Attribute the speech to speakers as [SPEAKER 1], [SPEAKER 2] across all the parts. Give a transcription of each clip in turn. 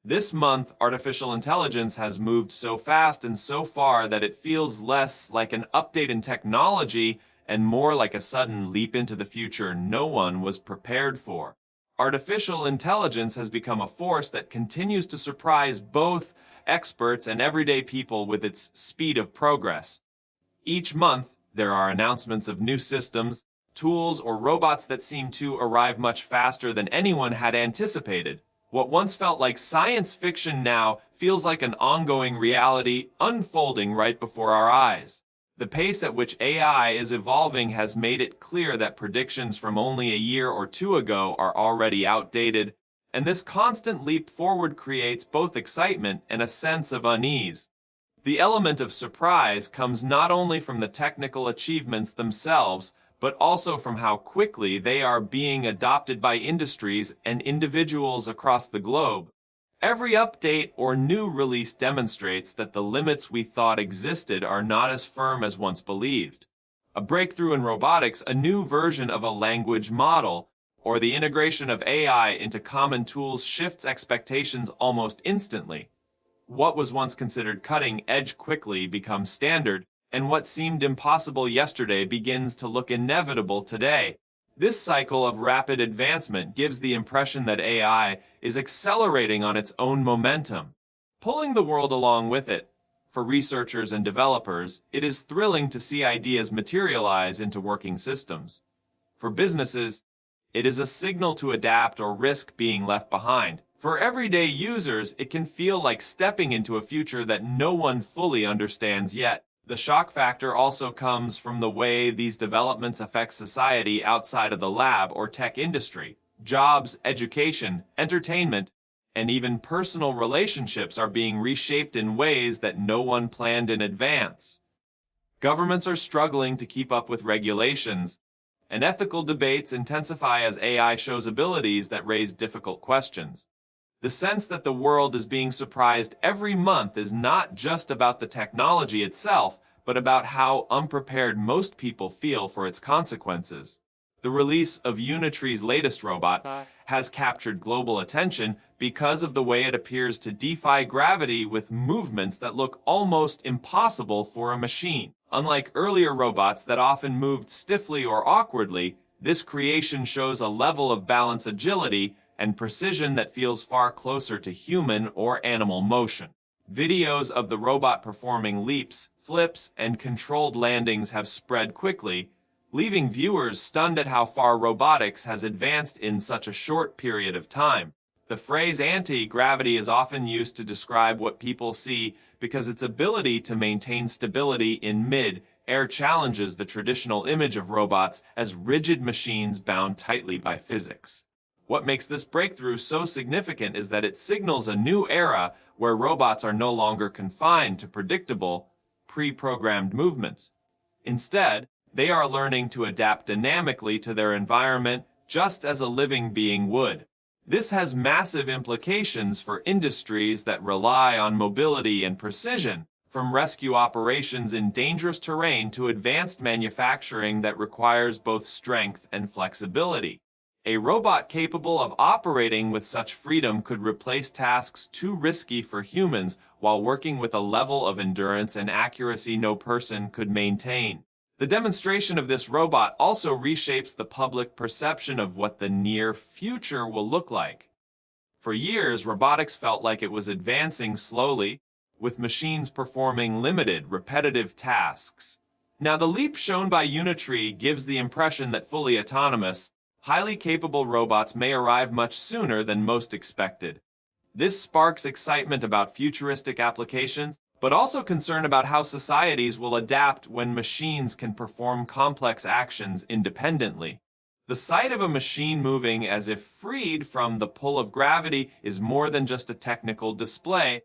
[SPEAKER 1] This month, artificial intelligence has moved so fast and so far that it feels less like an update in technology and more like a sudden leap into the future no one was prepared for. Artificial intelligence has become a force that continues to surprise both experts and everyday people with its speed of progress. Each month, there are announcements of new systems, tools, or robots that seem to arrive much faster than anyone had anticipated. What once felt like science fiction now feels like an ongoing reality unfolding right before our eyes. The pace at which AI is evolving has made it clear that predictions from only a year or two ago are already outdated, and this constant leap forward creates both excitement and a sense of unease. The element of surprise comes not only from the technical achievements themselves, but also from how quickly they are being adopted by industries and individuals across the globe. Every update or new release demonstrates that the limits we thought existed are not as firm as once believed. A breakthrough in robotics, a new version of a language model, or the integration of AI into common tools shifts expectations almost instantly. What was once considered cutting edge quickly becomes standard, and what seemed impossible yesterday begins to look inevitable today. This cycle of rapid advancement gives the impression that AI is accelerating on its own momentum, pulling the world along with it. For researchers and developers, it is thrilling to see ideas materialize into working systems. For businesses, it is a signal to adapt or risk being left behind. For everyday users, it can feel like stepping into a future that no one fully understands yet. The shock factor also comes from the way these developments affect society outside of the lab or tech industry. Jobs, education, entertainment, and even personal relationships are being reshaped in ways that no one planned in advance. Governments are struggling to keep up with regulations, and ethical debates intensify as AI shows abilities that raise difficult questions. The sense that the world is being surprised every month is not just about the technology itself, but about how unprepared most people feel for its consequences. The release of Unitree's latest robot has captured global attention because of the way it appears to defy gravity with movements that look almost impossible for a machine. Unlike earlier robots that often moved stiffly or awkwardly, this creation shows a level of balance, agility, and precision that feels far closer to human or animal motion. Videos of the robot performing leaps, flips, and controlled landings have spread quickly, leaving viewers stunned at how far robotics has advanced in such a short period of time. The phrase anti-gravity is often used to describe what people see because its ability to maintain stability in mid-air challenges the traditional image of robots as rigid machines bound tightly by physics. What makes this breakthrough so significant is that it signals a new era where robots are no longer confined to predictable, pre-programmed movements. Instead, they are learning to adapt dynamically to their environment just as a living being would. This has massive implications for industries that rely on mobility and precision, from rescue operations in dangerous terrain to advanced manufacturing that requires both strength and flexibility. A robot capable of operating with such freedom could replace tasks too risky for humans while working with a level of endurance and accuracy no person could maintain. The demonstration of this robot also reshapes the public perception of what the near future will look like. For years, robotics felt like it was advancing slowly, with machines performing limited, repetitive tasks. Now, the leap shown by Unitree gives the impression that fully autonomous, highly capable robots may arrive much sooner than most expected. This sparks excitement about futuristic applications, but also concern about how societies will adapt when machines can perform complex actions independently. The sight of a machine moving as if freed from the pull of gravity is more than just a technical display.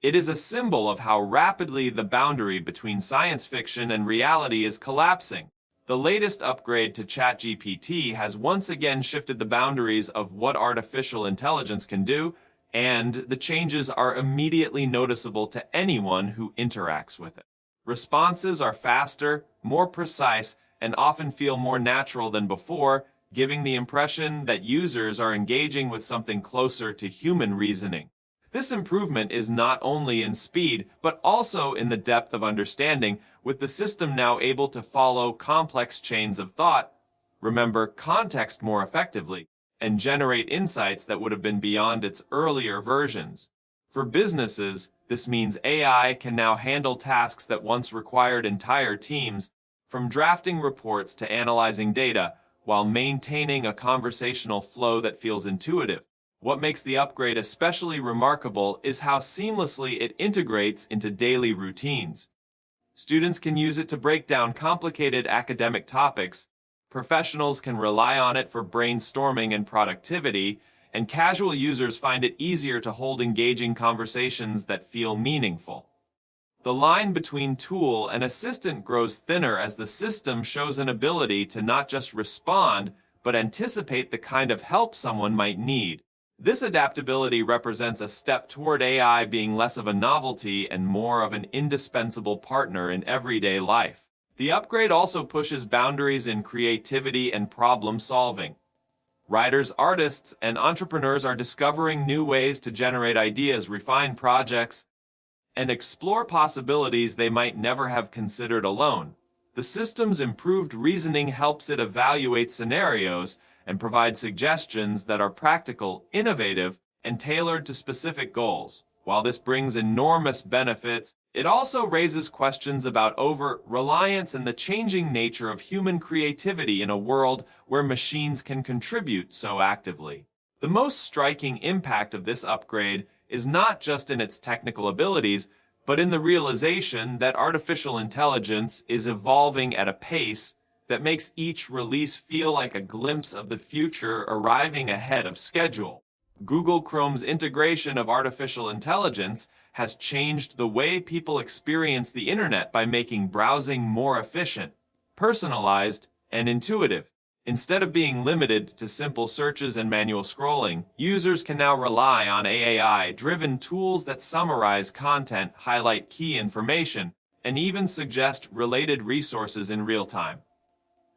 [SPEAKER 1] It is a symbol of how rapidly the boundary between science fiction and reality is collapsing. The latest upgrade to ChatGPT has once again shifted the boundaries of what artificial intelligence can do, and the changes are immediately noticeable to anyone who interacts with it. Responses are faster, more precise, and often feel more natural than before, giving the impression that users are engaging with something closer to human reasoning. This improvement is not only in speed, but also in the depth of understanding, with the system now able to follow complex chains of thought, remember context more effectively, and generate insights that would have been beyond its earlier versions. For businesses, this means AI can now handle tasks that once required entire teams, from drafting reports to analyzing data, while maintaining a conversational flow that feels intuitive. What makes the upgrade especially remarkable is how seamlessly it integrates into daily routines. Students can use it to break down complicated academic topics, professionals can rely on it for brainstorming and productivity, and casual users find it easier to hold engaging conversations that feel meaningful. The line between tool and assistant grows thinner as the system shows an ability to not just respond, but anticipate the kind of help someone might need. This adaptability represents a step toward AI being less of a novelty and more of an indispensable partner in everyday life. The upgrade also pushes boundaries in creativity and problem solving. Writers, artists, and entrepreneurs are discovering new ways to generate ideas, refine projects, and explore possibilities they might never have considered alone. The system's improved reasoning helps it evaluate scenarios and provide suggestions that are practical, innovative, and tailored to specific goals. While this brings enormous benefits, it also raises questions about over-reliance and the changing nature of human creativity in a world where machines can contribute so actively. The most striking impact of this upgrade is not just in its technical abilities, but in the realization that artificial intelligence is evolving at a pace that makes each release feel like a glimpse of the future arriving ahead of schedule. Google Chrome's integration of artificial intelligence has changed the way people experience the internet by making browsing more efficient, personalized, and intuitive. Instead of being limited to simple searches and manual scrolling, users can now rely on AI-driven tools that summarize content, highlight key information, and even suggest related resources in real time.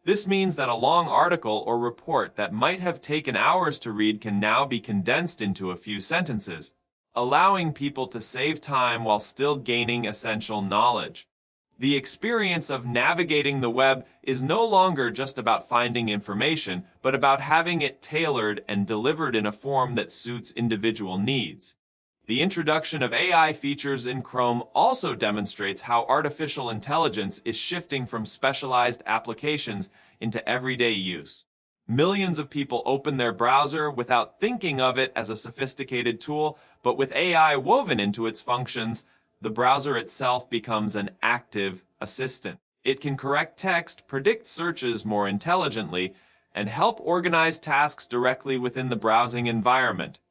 [SPEAKER 1] This means that a long article or report that might have taken hours to read can now be condensed into a few sentences, allowing people to save time while still gaining essential knowledge. The experience of navigating the web is no longer just about finding information, but about having it tailored and delivered in a form that suits individual needs. The introduction of AI features in Chrome also demonstrates how artificial intelligence is shifting from specialized applications into everyday use. Millions of people open their browser without thinking of it as a sophisticated tool, but with AI woven into its functions, the browser itself becomes an active assistant. It can correct text, predict searches more intelligently, and help organize tasks directly within the browsing environment.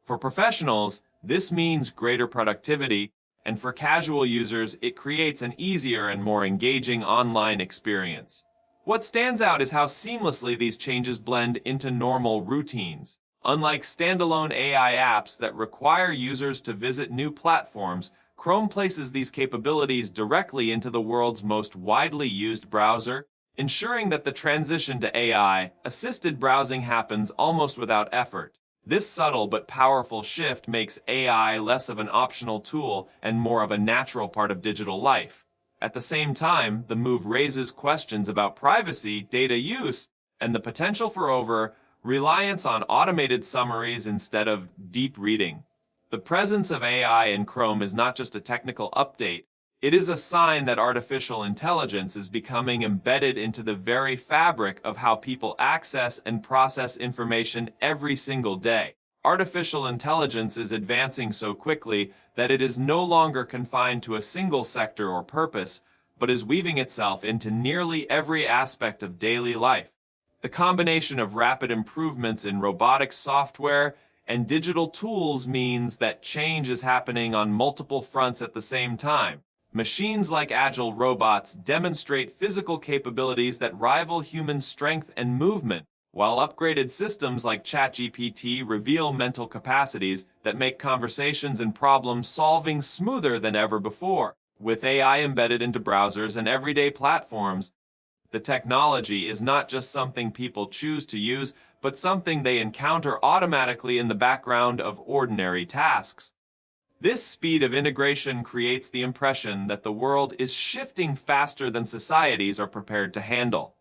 [SPEAKER 1] For professionals, this means greater productivity, and for casual users, it creates an easier and more engaging online experience. What stands out is how seamlessly these changes blend into normal routines. Unlike standalone AI apps that require users to visit new platforms, Chrome places these capabilities directly into the world's most widely used browser, ensuring that the transition to AI-assisted browsing happens almost without effort. This subtle but powerful shift makes AI less of an optional tool and more of a natural part of digital life. At the same time, the move raises questions about privacy, data use, and the potential for over-reliance on automated summaries instead of deep reading. The presence of AI in Chrome is not just a technical update, it is a sign that artificial intelligence is becoming embedded into the very fabric of how people access and process information every single day. Artificial intelligence is advancing so quickly that it is no longer confined to a single sector or purpose, but is weaving itself into nearly every aspect of daily life. The combination of rapid improvements in robotics software and digital tools means that change is happening on multiple fronts at the same time. Machines like agile robots demonstrate physical capabilities that rival human strength and movement, while upgraded systems like ChatGPT reveal mental capacities that make conversations and problem solving smoother than ever before. With AI embedded into browsers and everyday platforms, the technology is not just something people choose to use, but something they encounter automatically in the background of ordinary tasks. This speed of integration creates the impression that the world is shifting faster than societies are prepared to handle.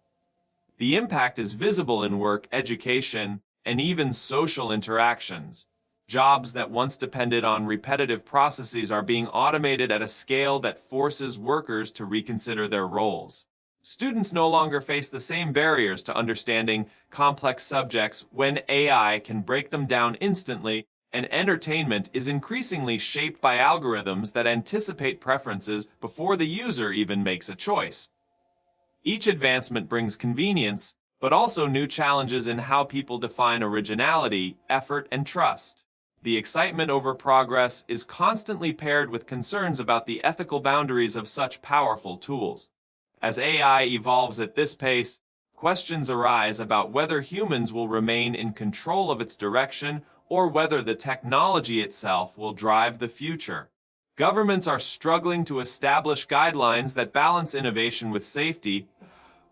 [SPEAKER 1] The impact is visible in work, education, and even social interactions. Jobs that once depended on repetitive processes are being automated at a scale that forces workers to reconsider their roles. Students no longer face the same barriers to understanding complex subjects when AI can break them down instantly, and entertainment is increasingly shaped by algorithms that anticipate preferences before the user even makes a choice. Each advancement brings convenience, but also new challenges in how people define originality, effort, and trust. The excitement over progress is constantly paired with concerns about the ethical boundaries of such powerful tools. As AI evolves at this pace, questions arise about whether humans will remain in control of its direction or whether the technology itself will drive the future. Governments are struggling to establish guidelines that balance innovation with safety,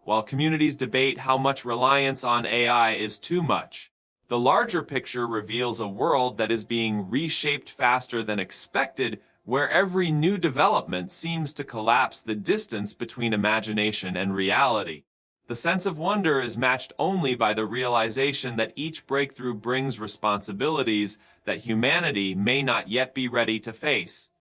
[SPEAKER 1] while communities debate how much reliance on AI is too much. The larger picture reveals a world that is being reshaped faster than expected, where every new development seems to collapse the distance between imagination and reality. The sense of wonder is matched only by the realization that each breakthrough brings responsibilities that humanity may not yet be ready to face.